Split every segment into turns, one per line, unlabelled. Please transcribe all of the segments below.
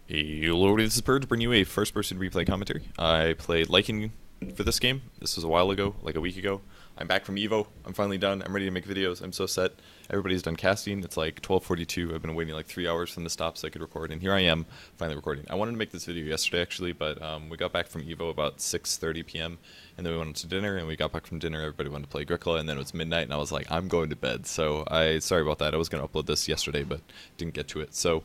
Hello, this is Purge, bringing you a first-person replay commentary. I played Lycan for this game. This was a while ago, like a week ago. I'm back from Evo. I'm finally done. I'm ready to make videos. I'm so set. Everybody's done casting. It's like 12:42. I've been waiting like 3 hours from the stop so I could record, and here I am, finally recording. I wanted to make this video yesterday, actually, but we got back from Evo about 6:30 p.m., and then we went to dinner, and we got back from dinner. Everybody wanted to play Agricola, and then it was midnight, and I was like, I'm going to bed. So sorry about that. I was going to upload this yesterday, but didn't get to it. So.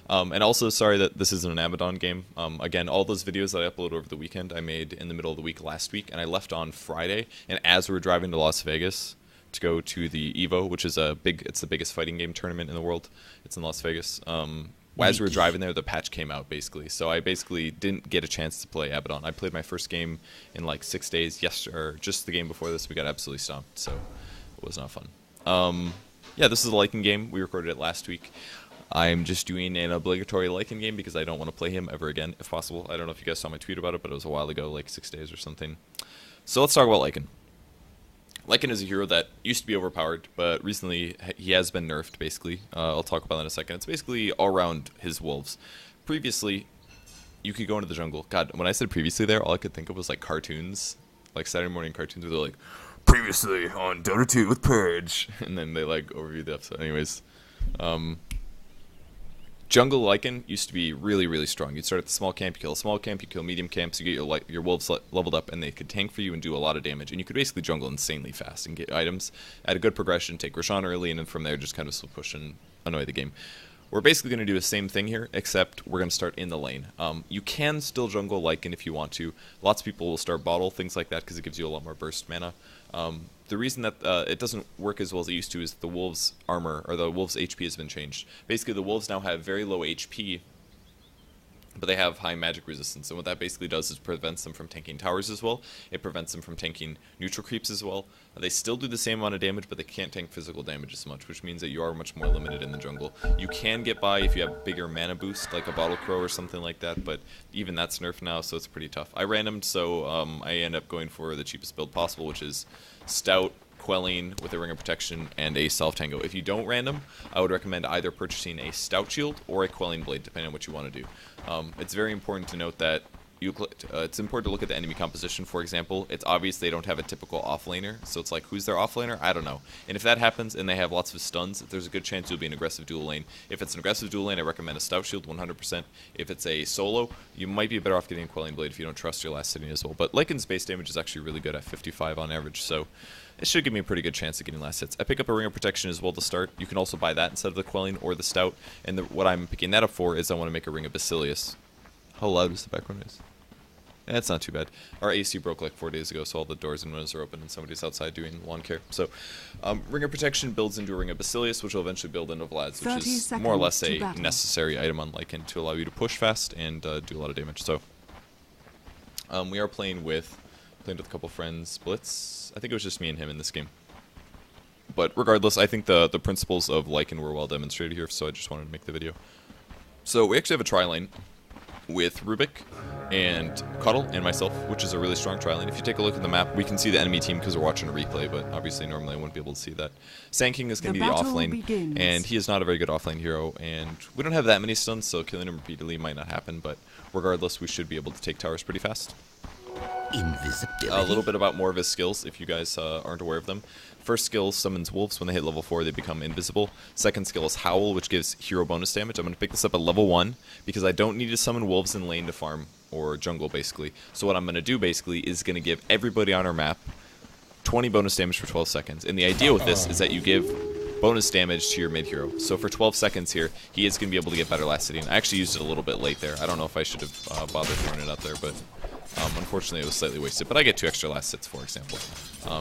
And also, sorry that this isn't an Abaddon game. Again, all those videos that I uploaded over the weekend, I made in the middle of the week last week, and I left on Friday. And as we were driving to Las Vegas to go to the Evo, which is it's the biggest fighting game tournament in the world. It's in Las Vegas. As we were driving there, the patch came out, basically. So I basically didn't get a chance to play Abaddon. I played my first game in like 6 days. Or just the game before this, we got absolutely stomped. So it was not fun. Yeah, this is a Lycan game. We recorded it last week. I'm just doing an obligatory Lycan game because I don't want to play him ever again, if possible. I don't know if you guys saw my tweet about it, but it was a while ago, like 6 days or something. So let's talk about Lycan. Lycan is a hero that used to be overpowered, but recently he has been nerfed, basically. I'll talk about that in a second. It's basically all around his wolves. Previously, you could go into the jungle. God, when I said previously there, all I could think of was like cartoons, like Saturday morning cartoons where they're like, previously on Dota 2 with Purge, and then they like overview the episode. Anyways, Jungle Lycan used to be really, really strong. You'd start at the small camp, you kill a small camp, you kill medium camps, you get your wolves leveled up, and they could tank for you and do a lot of damage. And you could basically jungle insanely fast and get items at a good progression, take Roshan early, and then from there just kind of slow push and annoy the game. We're basically going to do the same thing here, except we're going to start in the lane. You can still jungle Lycan if you want to. Lots of people will start bottle, things like that, because it gives you a lot more burst mana. The reason that it doesn't work as well as it used to is the wolves' armor, or the wolves' HP has been changed. Basically, the wolves now have very low HP, but they have high magic resistance, and what that basically does is prevents them from tanking towers as well. It prevents them from tanking neutral creeps as well. They still do the same amount of damage, but they can't tank physical damage as much, which means that you are much more limited in the jungle. You can get by if you have bigger mana boost, like a Bottle Crow or something like that, but even that's nerfed now, so it's pretty tough. I randomed, so I end up going for the cheapest build possible, which is Stout, Quelling with a Ring of Protection, and a Self-Tango. If you don't random, I would recommend either purchasing a Stout Shield or a Quelling Blade, depending on what you want to do. It's very important to note that it's important to look at the enemy composition. For example, it's obvious they don't have a typical offlaner, so it's like, who's their offlaner? I don't know. And if that happens and they have lots of stuns, there's a good chance you'll be an aggressive dual lane. If it's an aggressive dual lane, I recommend a Stout Shield 100%. If it's a solo, you might be better off getting a Quelling Blade if you don't trust your last hitting as well. But Lycan's base damage is actually really good at 55 on average, so it should give me a pretty good chance of getting last hits. I pick up a Ring of Protection as well to start. You can also buy that instead of the Quelling or the Stout. And what I'm picking that up for is I want to make a Ring of Basilius. How loud is the background noise? It's not too bad. Our AC broke like 4 days ago, so all the doors and windows are open and somebody's outside doing lawn care. So, Ring of Protection builds into a Ring of Basilius, which will eventually build into Vlad's, which is more or less a necessary item on Lycan to allow you to push fast and do a lot of damage. So, we are playing with a couple friends. Blitz, I think it was just me and him in this game. But regardless, I think the principles of Lycan were well demonstrated here, so I just wanted to make the video. So we actually have a tri-lane with Rubik and Cuddle and myself, which is a really strong tri-lane. If you take a look at the map, we can see the enemy team because we're watching a replay, but obviously normally I wouldn't be able to see that. Sand King is going to be the offlane, and he is not a very good offlane hero, and we don't have that many stuns, so killing him repeatedly might not happen, but regardless, we should be able to take towers pretty fast.
Invisibility.
A little bit about more of his skills, if you guys aren't aware of them. First skill summons wolves. When they hit level 4, they become invisible. Second skill is Howl, which gives hero bonus damage. I'm going to pick this up at level 1 because I don't need to summon wolves in lane to farm or jungle, basically. So what I'm going to do, basically, is going to give everybody on our map 20 bonus damage for 12 seconds. And the idea with this is that you give bonus damage to your mid-hero. So for 12 seconds here, he is going to be able to get better last hitting. I actually used it a little bit late there. I don't know if I should have bothered throwing it out there, but unfortunately it was slightly wasted. But I get 2 extra last hits, for example.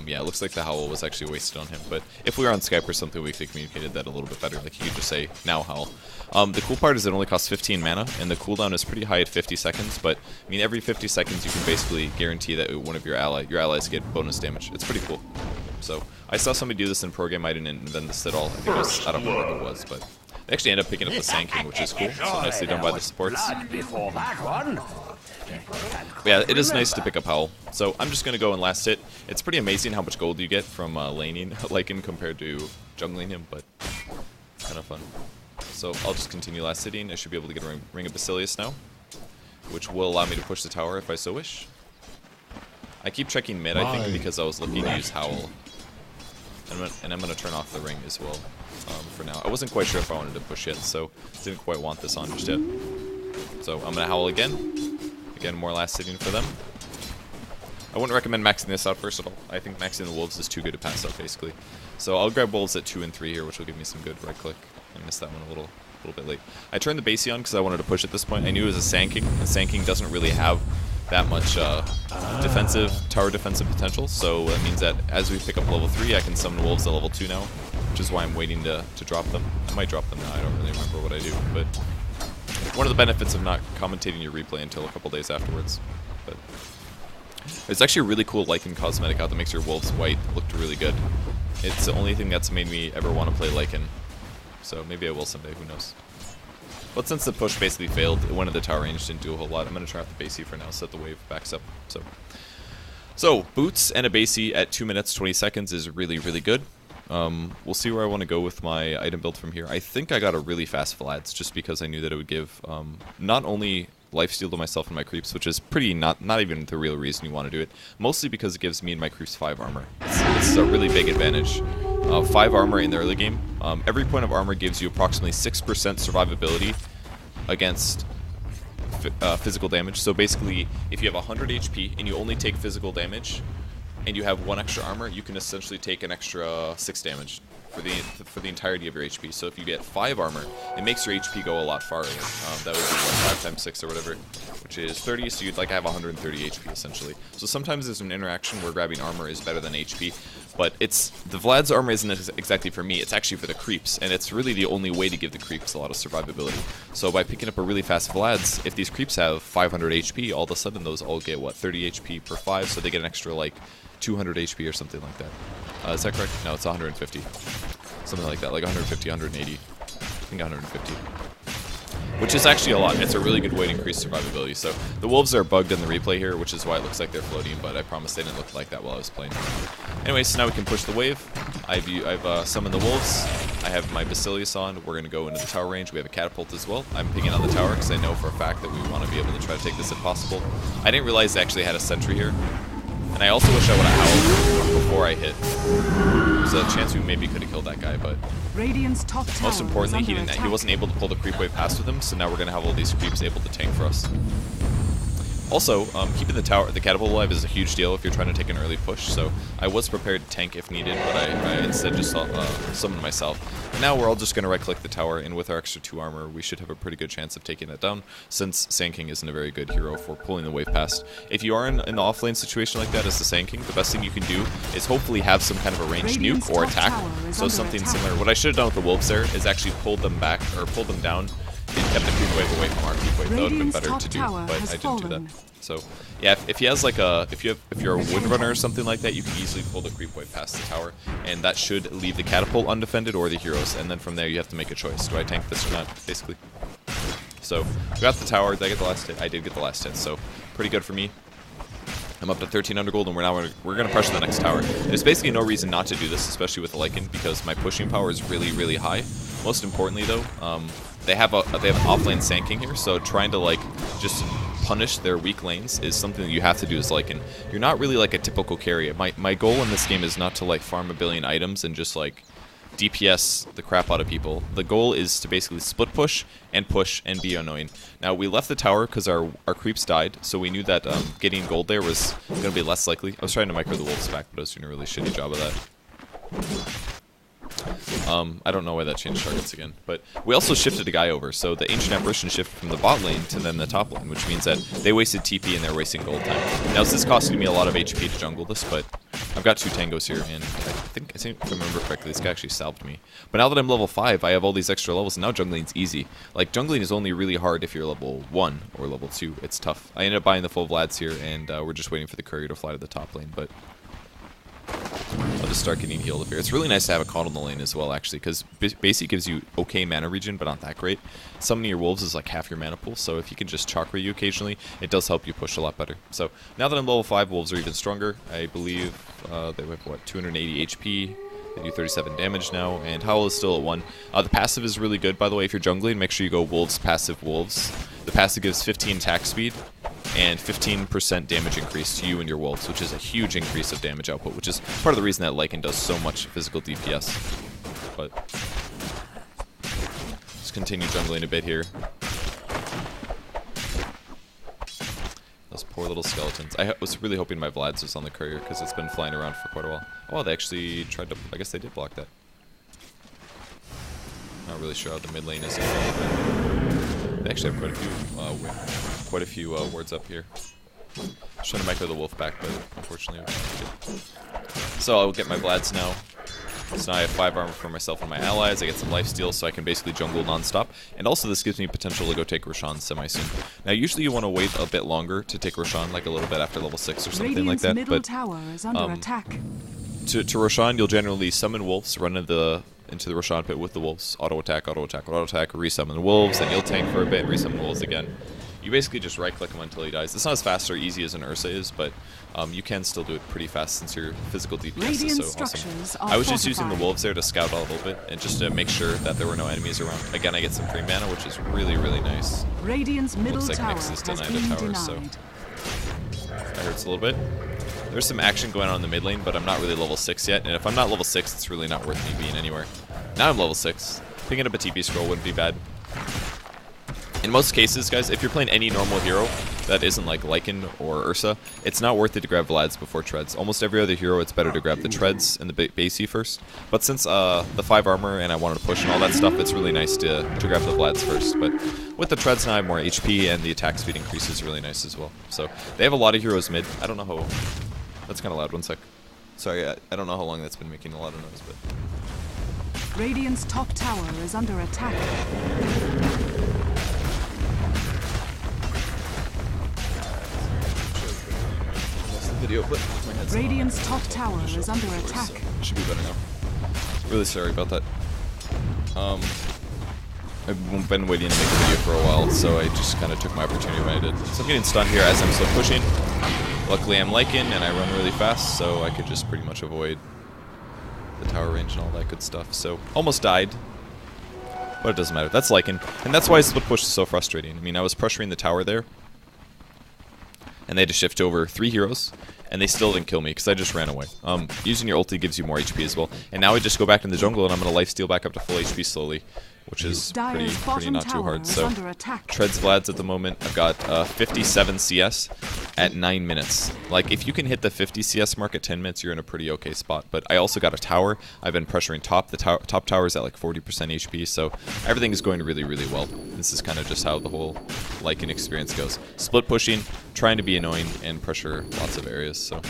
Yeah, it looks like the Howl was actually wasted on him. But if we were on Skype or something, we could have communicated that a little bit better. Like, you could just say, now Howl. The cool part is it only costs 15 mana, and the cooldown is pretty high at 50 seconds. But, I mean, every 50 seconds you can basically guarantee that one of your allies get bonus damage. It's pretty cool. So, I saw somebody do this in pro game. I didn't invent this at all. I think it was, I don't remember who it was, but they actually end up picking up the Sand King, which is cool. So nicely done by the supports. But yeah, it is nice to pick up Howl. So I'm just going to go and last hit. It's pretty amazing how much gold you get from laning Lycan compared to jungling him, but kind of fun. So I'll just continue last sitting. I should be able to get a Ring of Basilius now, which will allow me to push the tower if I so wish. I keep checking mid, I think, because I was looking to use Howl. And I'm going to turn off the ring as well for now. I wasn't quite sure if I wanted to push yet, so didn't quite want this on just yet. So I'm going to Howl again. Again, more last sitting for them. I wouldn't recommend maxing this out first at all. I think maxing the Wolves is too good to pass up, basically. So I'll grab Wolves at 2 and 3 here, which will give me some good right click. I missed that one a little bit late. I turned the Basie on because I wanted to push at this point. I knew it was a Sand King. The Sand King doesn't really have that much tower defensive potential, so that means that as we pick up level 3, I can summon Wolves at level 2 now, which is why I'm waiting to drop them. I might drop them now, I don't really remember what I do, but one of the benefits of not commentating your replay until a couple days afterwards. But it's actually a really cool Lycan cosmetic out that makes your Wolves white look really good. It's the only thing that's made me ever want to play Lycan, so maybe I will someday, who knows. But since the push basically failed, it went into the tower range, didn't do a whole lot. I'm going to turn off the Basie for now, so that the wave backs up. So boots and a Basie at 2 minutes 20 seconds is really, really good. We'll see where I want to go with my item build from here. I think I got a really fast Vlads just because I knew that it would give not only lifesteal to myself and my creeps, which is pretty not even the real reason you want to do it, mostly because it gives me and my creeps 5 armor. It's a really big advantage. 5 armor in the early game. Every point of armor gives you approximately 6% survivability against physical damage. So basically, if you have 100 HP and you only take physical damage, and you have 1 extra armor, you can essentially take an extra 6 damage for the entirety of your HP. So if you get 5 armor, it makes your HP go a lot farther. That would be 5 times 6 or whatever, which is 30, so you'd like have 130 HP essentially. So sometimes there's an interaction where grabbing armor is better than HP, but the Vlad's armor isn't exactly for me, it's actually for the creeps, and it's really the only way to give the creeps a lot of survivability. So by picking up a really fast Vlad's, if these creeps have 500 HP, all of a sudden those all get, what, 30 HP per 5, so they get an extra, like, 200 HP or something like that. Is that correct? No, it's 150. Something like that, like 150, 180. I think 150. Which is actually a lot. It's a really good way to increase survivability. So the Wolves are bugged in the replay here, which is why it looks like they're floating, but I promise they didn't look like that while I was playing. Anyways, so now we can push the wave. I've summoned the Wolves. I have my Basilius on. We're going to go into the tower range. We have a catapult as well. I'm pinging on the tower because I know for a fact that we want to be able to try to take this if possible. I didn't realize they actually had a sentry here. And I also wish I would have howled before I hit. There's a chance we maybe could have killed that guy, but most importantly, he wasn't able to pull the creep wave past with him, so now we're going to have all these creeps able to tank for us. Also, keeping the catapult alive is a huge deal if you're trying to take an early push, so I was prepared to tank if needed, but I instead just summoned myself. And now we're all just going to right-click the tower, and with our extra 2 armor, we should have a pretty good chance of taking that down, since Sand King isn't a very good hero for pulling the wave past. If you are in the offlane situation like that as the Sand King, the best thing you can do is hopefully have some kind of a ranged nuke or attack, so something similar. What I should have done with the Wolves there is actually pulled them back, or pulled them down, and kept the creep wave away from our creep wave. That would have been better to do, but I didn't do that. So yeah, if he has like if you're a wood runner or something like that, you can easily pull the creep wave past the tower, and that should leave the catapult undefended or the heroes, and then from there you have to make a choice. Do I tank this or not, basically? So we got the tower. Did I get the last hit? I did get the last hit, so pretty good for me. I'm up to 1300 gold, and we're going to pressure the next tower. There's basically no reason not to do this, especially with the Lycan, because my pushing power is really, really high. Most importantly, though, they have an offlane Sand King here, so trying to like just punish their weak lanes is something that you have to do as Lycan. You're not really like a typical carry. My goal in this game is not to like farm a billion items and just like DPS the crap out of people. The goal is to basically split push and be annoying. Now, we left the tower because our creeps died, so we knew that getting gold there was going to be less likely. I was trying to micro the Wolves back, but I was doing a really shitty job of that. I don't know why that changed targets again, but we also shifted a guy over, so the Ancient Apparition shifted from the bot lane to then the top lane, which means that they wasted TP and they're wasting gold time. Now, this is costing me a lot of HP to jungle this, but I've got 2 tangos here, and I think if I remember correctly, this guy actually salved me. But now that I'm level 5, I have all these extra levels, and now jungling's easy. Like, jungling is only really hard if you're level 1 or level 2. It's tough. I ended up buying the full Vlads here, and we're just waiting for the courier to fly to the top lane, but I'll just start getting healed up here. It's really nice to have a Con on the lane as well, actually, because Basie gives you okay mana regen, but not that great. Summoning your Wolves is like half your mana pool, so if you can just chakra you occasionally, it does help you push a lot better. So now that I'm level 5, Wolves are even stronger. I believe they have, what, 280 HP. They do 37 damage now, and Howl is still at 1. The passive is really good, by the way. If you're jungling, make sure you go Wolves, passive Wolves. The passive gives 15 attack speed and 15% damage increase to you and your Wolves, which is a huge increase of damage output, which is part of the reason that Lycan does so much physical DPS. But let's continue jungling a bit here. Those poor little skeletons. I was really hoping my Vlads was on the courier because it's been flying around for quite a while. Oh, they actually tried to... I guess they did block that. Not really sure how the mid lane is. They actually have quite a few wards up here. Just trying to micro the wolf back, but unfortunately we did. So I'll get my Vlads now. So now I have 5 armor for myself and my allies. I get some lifesteal, so I can basically jungle non-stop. And also this gives me potential to go take Roshan semi-soon. Now usually you want to wait a bit longer to take Roshan, like a little bit after level 6 or something like that.
Middle
But
tower is under attack.
to Roshan, you'll generally summon wolves, run into the Roshan pit with the wolves, auto attack, resummon the wolves, then you'll tank for a bit, resummon the wolves again. You basically just right-click him until he dies. It's not as fast or easy as an Ursa is, but you can still do it pretty fast since your physical DPS is so awesome. I was just using the wolves there to scout out a little bit and just to make sure that there were no enemies around. Again, I get some free mana, which is really, really nice.
Radiant's middle
Looks like
tower
Nyx is
has
denied
been
a tower, so
denied.
that hurts a little bit. There's some action going on in the mid lane, but I'm not really level 6 yet, and if I'm not level 6, it's really not worth me being anywhere. Now I'm level 6. Picking up a TP scroll wouldn't be bad. In most cases, guys, if you're playing any normal hero that isn't like Lycan or Ursa, it's not worth it to grab Vlads before Treads. Almost every other hero, it's better to grab the Treads and the basey first. But since the 5 armor and I wanted to push and all that stuff, it's really nice to grab the Vlads first. But with the Treads now, I have more HP and the attack speed increase is really nice as well. So they have a lot of heroes mid. I don't know how... That's kind of loud. 1 sec. Sorry, I don't know how long that's been making a lot of noise, but...
Radiant's top tower is under attack.
Video, but my head's
Radiant's top tower is under attack.
So should be better now. Really sorry about that. I've been waiting to make a video for a while, so I just kind of took my opportunity when I did. So I'm getting stunned here as I'm still pushing. Luckily I'm Lycan and I run really fast, so I could just pretty much avoid the tower range and all that good stuff. So almost died, but it doesn't matter. That's Lycan, and that's why split push is so frustrating. I mean, I was pressuring the tower there, and they had to shift over 3 heroes, and they still didn't kill me because I just ran away. Using your ulti gives you more HP as well. And now I just go back in the jungle and I'm going to lifesteal back up to full HP slowly, which is pretty not too hard. So Treads Vlads at the moment. I've got 57 CS at 9 minutes. Like, if you can hit the 50 CS mark at 10 minutes, you're in a pretty okay spot. But I also got a tower. I've been pressuring top. The top tower is at like 40% HP, so everything is going really, really well. This is kind of just how the whole Lycan experience goes. Split pushing, trying to be annoying, and pressure lots of areas, so...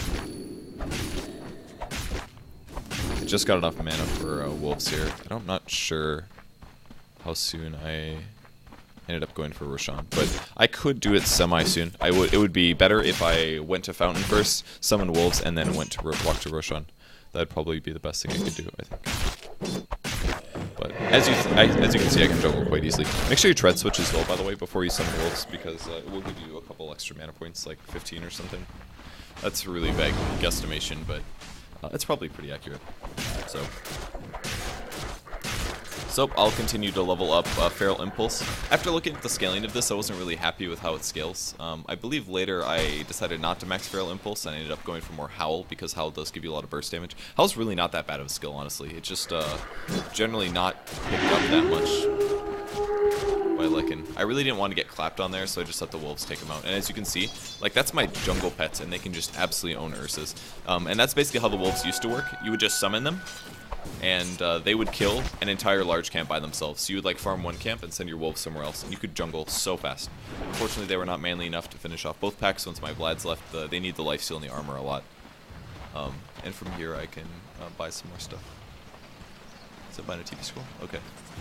I just got enough mana for wolves here. I'm not sure how soon I ended up going for Roshan, but I could do it semi-soon. It would be better if I went to Fountain first, summoned wolves, and then went to walk to Roshan. That'd probably be the best thing I could do, I think. But as you can see, I can jungle quite easily. Make sure you tread switch as well, by the way, before you summon wolves, because it will give you a couple extra mana points, like 15 or something. That's a really vague guesstimation, but it's probably pretty accurate. So I'll continue to level up Feral Impulse. After looking at the scaling of this, I wasn't really happy with how it scales. I believe later I decided not to max Feral Impulse, and I ended up going for more Howl, because Howl does give you a lot of burst damage. Howl's really not that bad of a skill, honestly. It's just generally not picked up that much by Lycan. I really didn't want to get clapped on there, so I just let the wolves take them out. And as you can see, like, that's my jungle pets, and they can just absolutely own Ursas. And that's basically how the wolves used to work. You would just summon them, and they would kill an entire large camp by themselves. So you would like farm one camp and send your wolves somewhere else, and you could jungle so fast. Unfortunately, they were not manly enough to finish off both packs. Once my Vlad's left, they need the lifesteal and the armor a lot. And from here, I can buy some more stuff. Is it buying a TP scroll? Okay.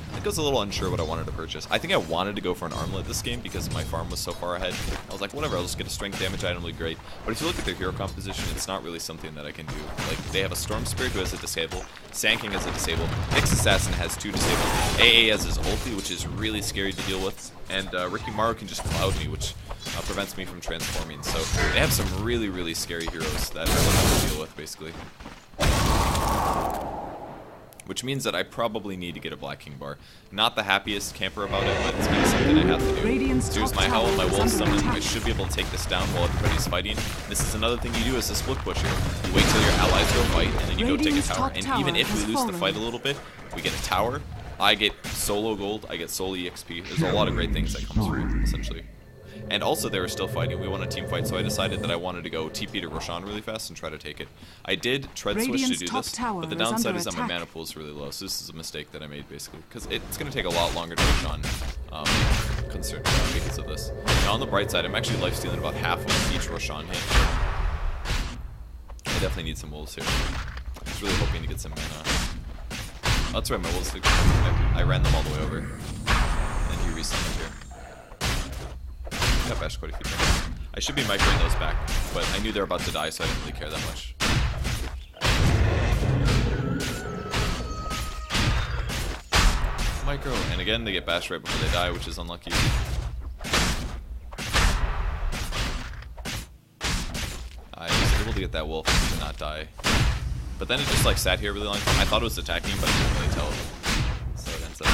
I think I was a little unsure what I wanted to purchase. I think I wanted to go for an armlet this game because my farm was so far ahead. I was like, whatever, I'll just get a strength damage item, really great. But if you look at their hero composition, it's not really something that I can do. Like, they have a Storm Spirit who has a disable, Sand King has a disable, Nyx Assassin has 2 disabled, AA has his ulti, which is really scary to deal with, and Ricky Maru can just cloud me, which prevents me from transforming. So they have some really, really scary heroes that I don't have to deal with, basically. which means that I probably need to get a Black King bar. Not the happiest camper about it, but it's kind of something I have to do.
Radiant's
So here's
top
my Howl and my
tower
Wolf
is under
summon. I
attack.
should be able to take this down while everybody's fighting. This is another thing you do as a split pusher. You wait till your allies go fight, and then you go take a
Radiant's
tower.
top
And
tower
even if we
has
lose the
fallen.
fight a little bit, we get a tower. I get solo gold, I get solo EXP. There's a lot of great things that comes from it, essentially. And also they were still fighting. We won a team fight, so I decided that I wanted to go TP to Roshan really fast and try to take it. I did tread switch to
Radiant's
do
top
this,
tower
but the
is
downside
under
is that my
attack.
mana pool is really low, so this is a mistake that I made basically. Because it's going to take a lot longer to Roshan concerned because of this. Now on the bright side, I'm actually lifestealing about half of each Roshan hit. I definitely need some wolves here. I was really hoping to get some mana. Oh, that's right, my wolves. I ran them all the way over. And he resummoned here. Got bashed quite a few times. I should be microing those back, but I knew they were about to die, so I didn't really care that much. Micro, and again, they get bashed right before they die, which is unlucky. I was able to get that wolf to not die. But then it just like sat here a really long time. I thought it was attacking, but I couldn't really tell. So it ends up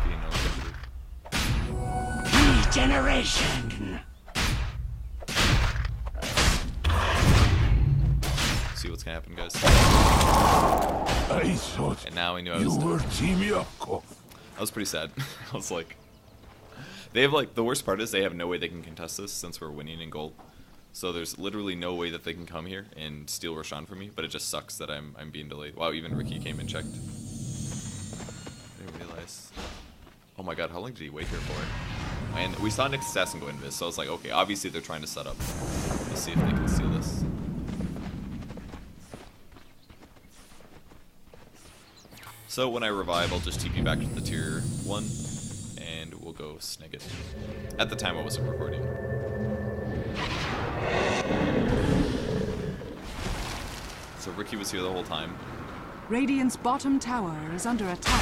being no.
Regeneration.
See what's gonna happen, guys.
I thought
And now I knew I
you
was.
were Team Yakov.
I was pretty sad. I was like, they have like the worst part is they have no way they can contest this since we're winning in gold. So there's literally no way that they can come here and steal Roshan from me. But it just sucks that I'm being delayed. Wow, even Ricky came and checked. I didn't realize. Oh my god, how long did he wait here for? And we saw Nick's assassin go into this, so I was like, okay, obviously they're trying to set up. Let's see if they can steal this. So when I revive, I'll just TP back to the tier 1, and we'll go snag it. At the time I wasn't recording. So Ricky was here the whole time.
Radiant's bottom tower is under attack.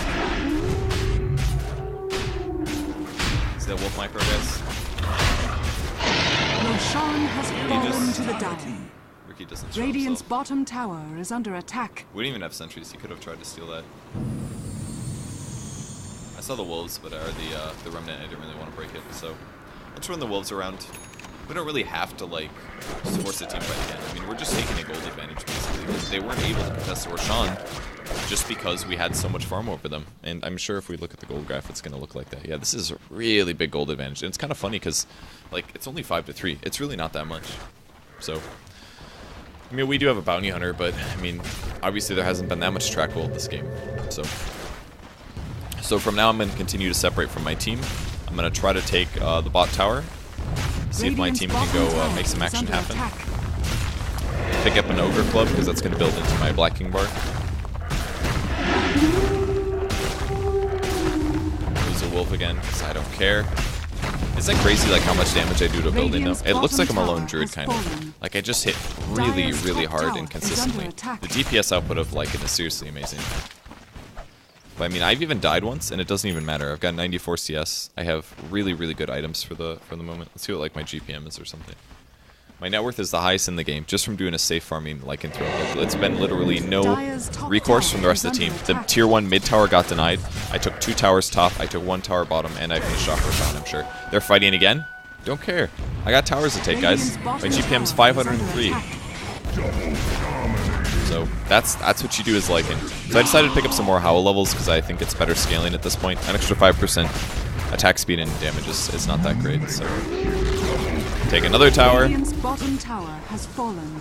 See that wolf micro, guys?
Roshan has fallen to the dire.
Ricky doesn't show
Radiant's
himself.
bottom tower is under attack.
We didn't even have sentries. He could have tried to steal that. I saw the wolves, but the remnant. I didn't really want to break it. So let's run the wolves around. We don't really have to like force the team fight again. I mean, we're just taking a gold advantage basically. They weren't able to contest the Roshan just because we had so much farm over them. And I'm sure if we look at the gold graph, it's going to look like that. Yeah, this is a really big gold advantage. And it's kind of funny because like it's only 5-3. It's really not that much. So. I mean, we do have a bounty hunter, but I mean, obviously there hasn't been that much track gold this game. So from now, I'm going to continue to separate from my team. I'm going to try to take the bot tower, see if my team can go make some action happen. Pick up an ogre club because that's going to build into my Black King bar. Lose a wolf again because I don't care. Isn't that crazy, like how much damage I do to a building though? It looks like I'm a lone druid kind of. Like I just hit really, really hard and consistently. The DPS output of Lycan is seriously amazing. But I mean, I've even died once and it doesn't even matter. I've got 94 CS. I have really, really good items for the moment. Let's see what like my GPM is or something. My net worth is the highest in the game just from doing a safe farming Lycan throw. It's been literally no recourse from the rest of the team. The tier 1 mid tower got denied. I took 2 towers top, I took 1 tower bottom, and I finished off Roshan, I'm sure. They're fighting again? Don't care. I got towers to take, guys. My GPM's 503. So that's what you do as Lycan. So I decided to pick up some more Howl levels because I think it's better scaling at this point. An extra 5% attack speed and damage is not that great. So take another tower.
Radiant's bottom tower has fallen.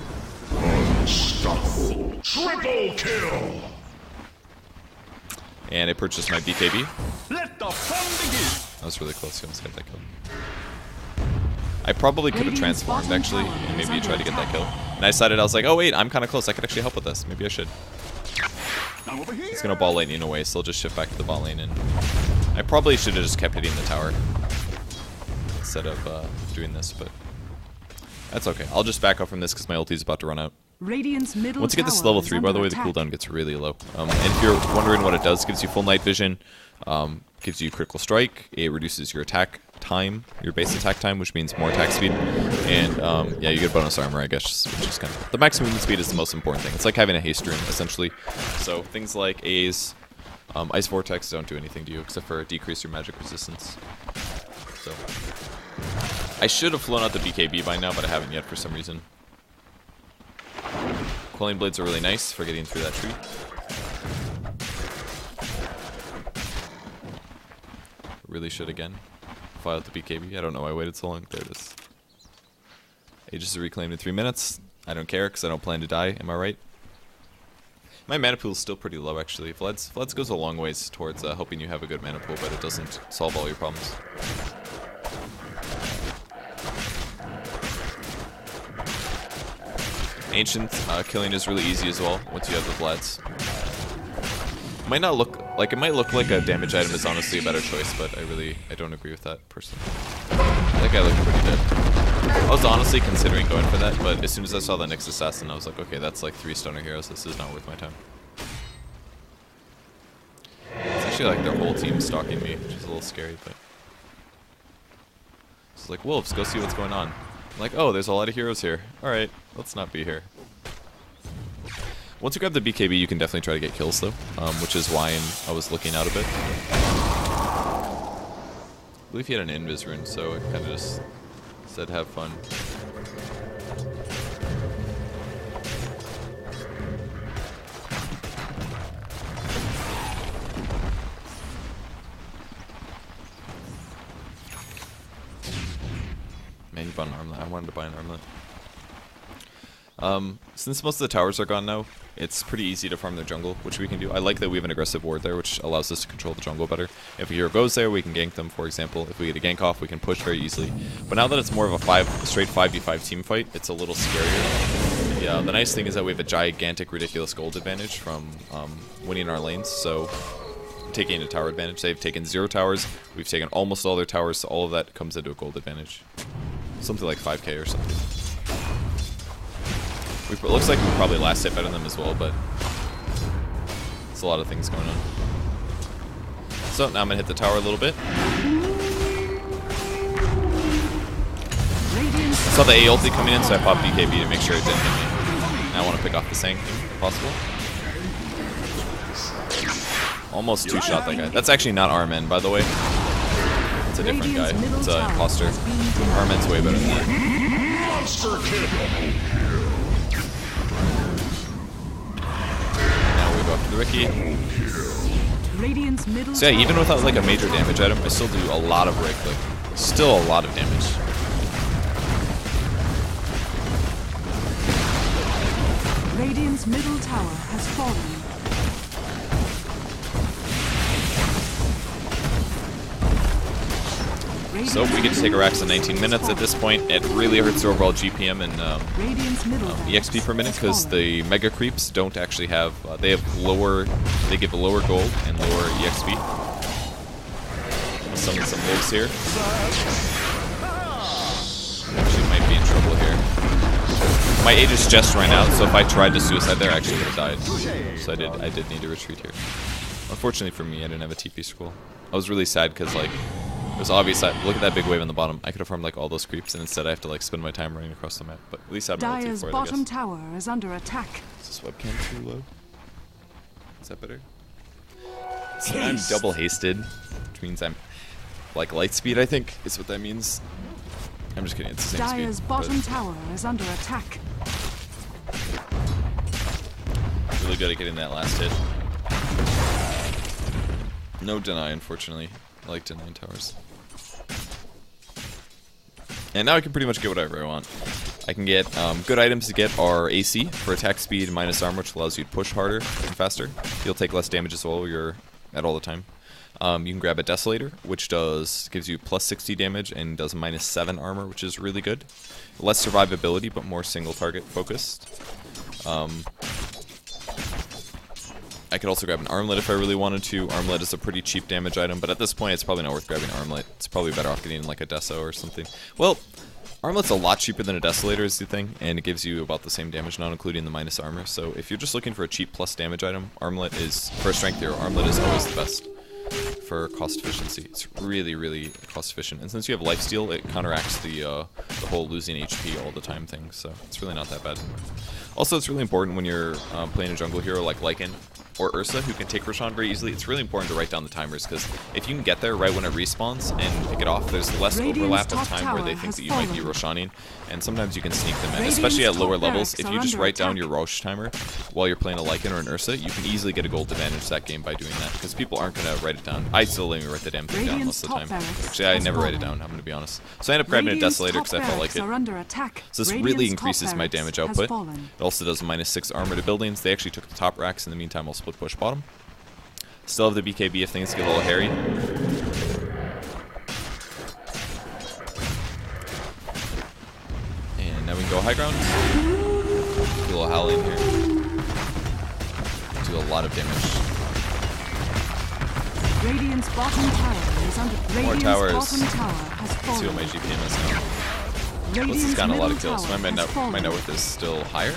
Unstoppable. Triple kill.
And I purchased my BKB.
Let the fun begin.
That was really close. He almost got that kill. I probably could have transformed actually, and maybe tried to get that kill. And I decided, I was like, oh wait, I'm kind of close. I could actually help with this. Maybe I should. He's going to ball lightning away, so I'll just shift back to the bot lane. And I probably should have just kept hitting the tower instead of doing this, but that's okay. I'll just back up from this because my ulti's about to run out.
Radiant's middle
Once you get this
tower
level
is
3, by the
under
way, the
attack.
cooldown gets really low. And if you're wondering what it does, it gives you full night vision, gives you critical strike, it reduces your attack time, your base attack time, which means more attack speed. And yeah, you get bonus armor, I guess, which is kind of... The max movement speed is the most important thing. It's like having a haste rune, essentially. So things like A's, Ice Vortex don't do anything to you except for decrease your magic resistance. So I should have flown out the BKB by now, but I haven't yet for some reason. Quelling Blades are really nice for getting through that tree. Really should again fly out the BKB. I don't know why I waited so long. There it is. Aegis is reclaimed in 3 minutes. I don't care because I don't plan to die. Am I right? My mana pool is still pretty low, actually. Floods goes a long ways towards helping you have a good mana pool, but it doesn't solve all your problems. Ancient killing is really easy as well once you have the Vlads. Might not look like it might look like a damage item is honestly a better choice, but I don't agree with that personally. That guy looked pretty dead. I was honestly considering going for that, but as soon as I saw the Nyx Assassin, I was like, okay, that's like 3 stoner heroes. This is not worth my time. It's actually like their whole team stalking me, which is a little scary, but it's like, wolves, go see what's going on. I'm like, oh, there's a lot of heroes here. All right, let's not be here. Once you grab the BKB, you can definitely try to get kills, though, which is why I was looking out a bit. I believe he had an invis rune, so I kind of just said have fun. Man, you bought an armlet. I wanted to buy an armlet. Since most of the towers are gone now, it's pretty easy to farm their jungle, which we can do. I like that we have an aggressive ward there, which allows us to control the jungle better. If a hero goes there, we can gank them, for example. If we get a gank off, we can push very easily. But now that it's more of a straight 5v5 team fight, it's a little scarier. Yeah, the nice thing is that we have a gigantic, ridiculous gold advantage from winning our lanes, so taking a tower advantage. They've taken 0 towers, we've taken almost all their towers, so all of that comes into a gold advantage. Something like 5k or something. It looks like we probably last hit better than them as well, but it's a lot of things going on. So now I'm gonna hit the tower a little bit. I saw the A ulti coming in, so I popped BKB to make sure it didn't hit me. Now I want to pick off the Sang if possible. Almost 2-shot that guy. That's actually not Armen, by the way. It's a different guy. It's an imposter. Armen's way better than that.
Monster kill.
Go after the Riki.
Middle
So yeah, even without like a major damage item, I still do a lot of right click. Still a lot of damage.
Radiant's middle tower has fallen.
So we get to take a Rax in 19 minutes. At this point, it really hurts the overall GPM and EXP per minute because the Mega Creeps don't actually have, they give lower gold and lower EXP. Summon some wolves here. Actually might be in trouble here. My Aegis just ran out, so if I tried to suicide there, I actually would have died. So I did need to retreat here. Unfortunately for me, I didn't have a TP scroll. I was really sad because like, it was obvious that, look at that big wave on the bottom. I could have farmed like all those creeps, and instead I have to like spend my time running across the map. But at least I have my ulti
Dire's
for it,
bottom
I guess.
tower is under attack.
Is this webcam too low? Is that better? So I'm double hasted, which means I'm like light speed, I think, is what that means. I'm just kidding, it's the same
Dire's
speed.
bottom tower is under attack.
Really good at getting that last hit. No deny, unfortunately. I like denying towers. And now I can pretty much get whatever I want. I can get good items to get our AC for attack speed minus armor, which allows you to push harder and faster. You'll take less damage as well. You're at all the time. You can grab a Desolator, which gives you plus 60 damage and does minus 7 armor, which is really good. Less survivability, but more single target focused. I could also grab an Armlet if I really wanted to. Armlet is a pretty cheap damage item, but at this point it's probably not worth grabbing Armlet. It's probably better off getting like a Deso or something. Well, Armlet's a lot cheaper than a Desolator is the thing, and it gives you about the same damage, not including the minus armor. So if you're just looking for a cheap plus damage item, Armlet is, for a strength hero, Armlet is always the best. for cost efficiency. It's really, really cost efficient. And since you have lifesteal, it counteracts the whole losing HP all the time thing, so it's really not that bad. Also, it's really important when you're playing a jungle hero like Lycan or Ursa, who can take Roshan very easily. It's really important to write down the timers, because if you can get there right when it respawns and pick it off, there's less overlap of time where they think that you might be Roshaning, and sometimes you can sneak them in, especially at lower levels. If you just write down your Rosh timer while you're playing a Lycan or an Ursa, you can easily get a gold advantage that game by doing that, because people aren't going to write it down. I still let me write the damn thing down most of the time. Actually, I never write it down, I'm going to be honest. So I ended up grabbing a Desolator because I felt like it. So this really increases my damage output. It also does -6 armor to buildings. They actually took the top racks. In the meantime, I'll split push bottom. Still have the BKB if things get a little hairy. And now we can go high ground. Do a little howling here. Do a lot of damage.
Radiant's bottom tower is under.
More towers.
Bottom tower has
Let's see what my
fallen.
GPM is now. Plus it's gotten a lot of kills, so my net worth is still higher.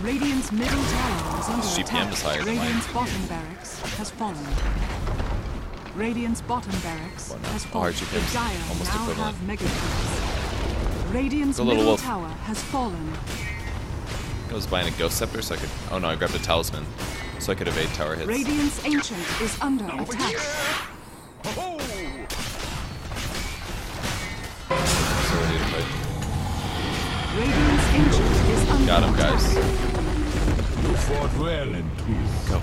Radiant's middle tower is under
GPM
attack.
is higher than mine.
Radiant's bottom barracks has fallen. Radiant's bottom barracks
Well, no.
has
Oh,
fallen.
our
The
GPM is
Dire
almost
now
equivalent.
have mega kills. Radiant's
Go, little
middle
wolf.
tower has fallen.
I was buying a Ghost Scepter so I could... Oh no, I grabbed a Talisman so I could evade tower hits.
Radiant's ancient is under attack.
So ready to fight.
Radiant's ancient is under
Got him,
attack.
guys.
You fought well in truth.
Go.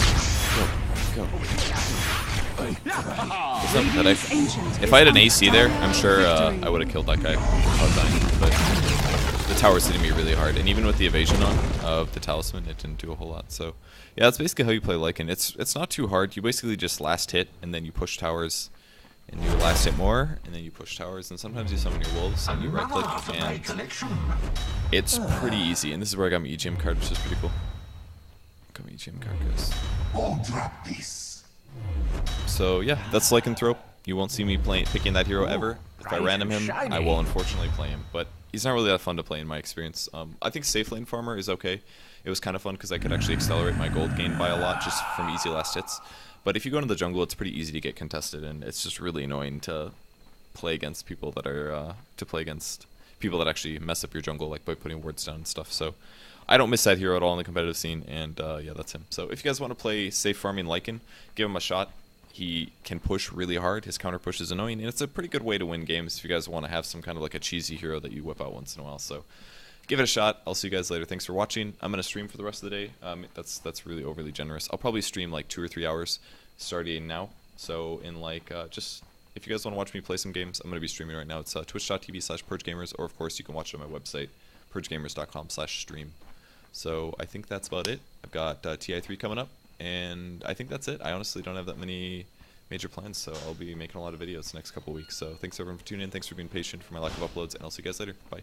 It's not
Radiant's
pathetic.
ancient
If I had an
is
AC
under
there, I'm sure
victory.
I would have killed that guy without dying. But the tower's hitting me really hard, and even with the evasion on of the Talisman, it didn't do a whole lot. So yeah, that's basically how you play Lycan. It's not too hard. You basically just last hit, and then you push towers, and you last hit more, and then you push towers, and sometimes you summon your wolves, and you right click, and it's pretty easy. And this is where I got my EGM card, which is pretty cool. Got my EGM card, guys.
All drop this.
So yeah, that's Lycan Throw. You won't see me picking that hero ever. If I random him, I will unfortunately play him, but he's not really that fun to play in my experience. I think Safe Lane Farmer is okay. It was kind of fun because I could actually accelerate my gold gain by a lot just from easy last hits. But if you go into the jungle, it's pretty easy to get contested, and it's just really annoying to play against people that are people that actually mess up your jungle, like by putting wards down and stuff. So I don't miss that hero at all in the competitive scene, and yeah, that's him. So if you guys want to play safe farming Lycan, give him a shot. He can push really hard. His counter push is annoying, and it's a pretty good way to win games if you guys want to have some kind of like a cheesy hero that you whip out once in a while. So give it a shot. I'll see you guys later. Thanks for watching. I'm gonna stream for the rest of the day. That's really overly generous. I'll probably stream like 2 or 3 hours starting now. So in like just if you guys want to watch me play some games, I'm gonna be streaming right now. It's twitch.tv/purgegamers, or of course you can watch it on my website, purgegamers.com/stream. So I think that's about it. I've got TI3 coming up, and I think that's it. I honestly don't have that many major plans, so I'll be making a lot of videos the next couple weeks. So thanks everyone for tuning in. Thanks for being patient for my lack of uploads, and I'll see you guys later. Bye.